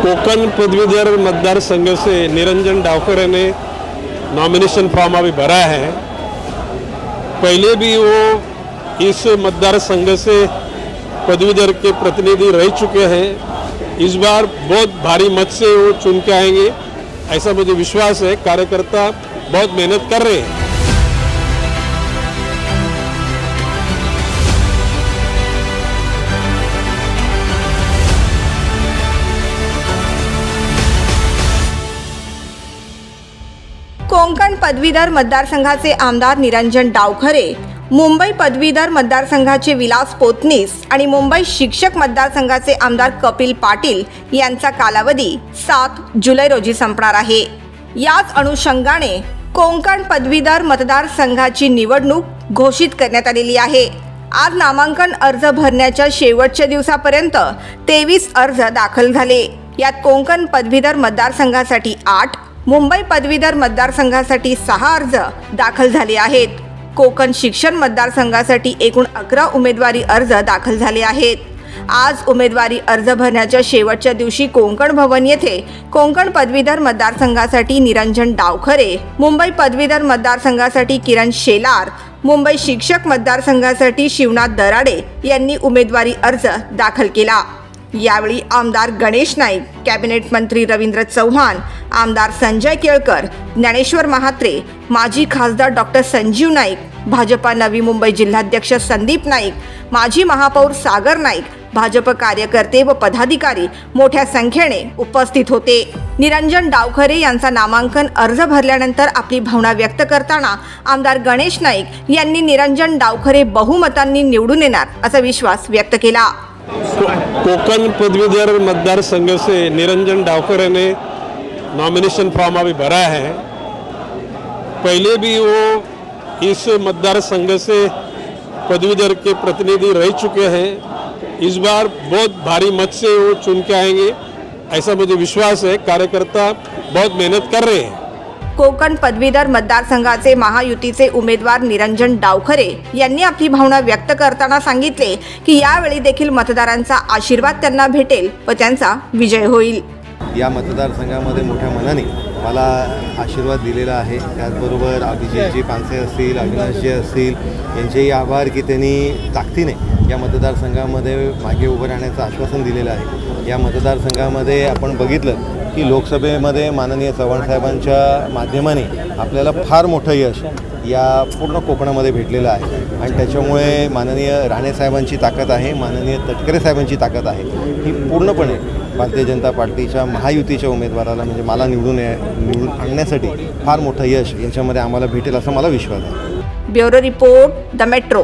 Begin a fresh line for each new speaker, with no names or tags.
कोकण पदवीधर मतदारसंघ से निरंजन डावखरे ने नॉमिनेशन फॉर्म अभी भरा है। पहले भी वो इस मतदारसंघ से पदवीधर के प्रतिनिधि रह चुके हैं। इस बार बहुत भारी मत से वो चुन के आएंगे, ऐसा मुझे विश्वास है। कार्यकर्ता बहुत मेहनत कर रहे हैं।
कोकण पदवीधर मतदारसंघाचे आमदार निरंजन डावखरे, मुंबई पदवीधर मतदारसंघाचे विलास पोतनीस आणि मुंबई शिक्षक मतदारसंघाचे आमदार कपिल पाटील यांचा कालावधी 7 जुलै रोजी संपणार आहे। याच अनुषंगाने कोकण पदवीधर मतदारसंघाची निवडणूक घोषित करण्यात आलेली आहे। आज नामांकन अर्ज भरण्याच्या शेवटच्या दिवसापर्यंत 23 अर्ज दाखल झाले। यात कोकण पदवीधर मतदारसंघासाठी 8, मुंबई पदवीधर मतदारसंघासाठी 6 अर्ज दाखल झाले आहेत। कोकण शिक्षण मतदारसंघासाठी एकूण 11 उमेदवारी अर्ज दाखल झाले आहेत। आज उमेदवारी अर्ज भरण्याच्या शेवटच्या दिवशी कोकण भवन येथे कोकण पदवीधर मतदारसंघासाठी निरंजन डावखरे, मुंबई पदवीधर मतदारसंघासाठी किरण शेलार, मुंबई शिक्षक मतदारसंघासाठी शिवनाथ दराडे यांनी उमेदवारी अर्ज दाखल केला। यावेळी आमदार गणेश नाईक, कॅबिनेट मंत्री रवींद्र चव्हाण, आमदार संजय केळकर, ज्ञानेश्वर महात्रे, माजी खासदार डॉक्टर संजीव नाईक, भाजपा नवी मुंबई जिल्हाध्यक्ष संदीप नाईक, माजी महापौर सागर नाईक, भाजप कार्यकर्ते व पदाधिकारी मोठ्या संख्येने उपस्थित होते। निरंजन डावखरे यांचा नामांकन अर्ज भरल्यानंतर आपली भावना व्यक्त करताना आमदार गणेश नाईक यांनी निरंजन डावखरे बहुमतांनी निवडून येणार असा विश्वास व्यक्त केला।
कोकण पदवीधर मतदारसंघ से निरंजन डावखरे ने नॉमिनेशन फॉर्म अभी भरा है। पहले भी वो इस मतदारसंघ से पदवीधर के प्रतिनिधि रह चुके हैं। इस बार बहुत भारी मत से वो चुन के आएंगे, ऐसा मुझे विश्वास है। कार्यकर्ता बहुत मेहनत कर रहे हैं।
कोकण पदवीधर मतदारसंघाचे महायुतीचे उमेदवार निरंजन डावखरे यांनी आपली भावना व्यक्त करताना सांगितले की यावेळी देखील मतदारांचा आशीर्वाद त्यांना भेटेल व त्यांचा विजय होईल।
या मतदारसंघामध्ये मोठ्या मनाने मला आशीर्वाद दिलेला आहे। त्याचबरोबर अभिजितजी पानसे असतील, अविनाशजी असतील यांचेही आभार की त्यांनी ताकदीने या मतदारसंघामध्ये मागे उभं राहण्याचं आश्वासन दिलेलं आहे। या मतदारसंघामध्ये आपण बघितलं की लोकसभेमध्ये माननीय चव्हाण साहेबांच्या माध्यमाने आपल्याला फार मोठं यश या पूर्ण कोकणामध्ये भेटलेलं आहे आणि त्याच्यामुळे माननीय राणे साहेबांची ताकद आहे, माननीय तटकरे साहेबांची ताकद आहे। ही पूर्णपणे भारतीय जनता पार्टीच्या महायुतीच्या उमेदवाराला म्हणजे मला निवडून आणण्यासाठी फार मोठं यश यांच्यामध्ये आम्हाला भेटेल असा मला विश्वास आहे।
Bureau report, the metro.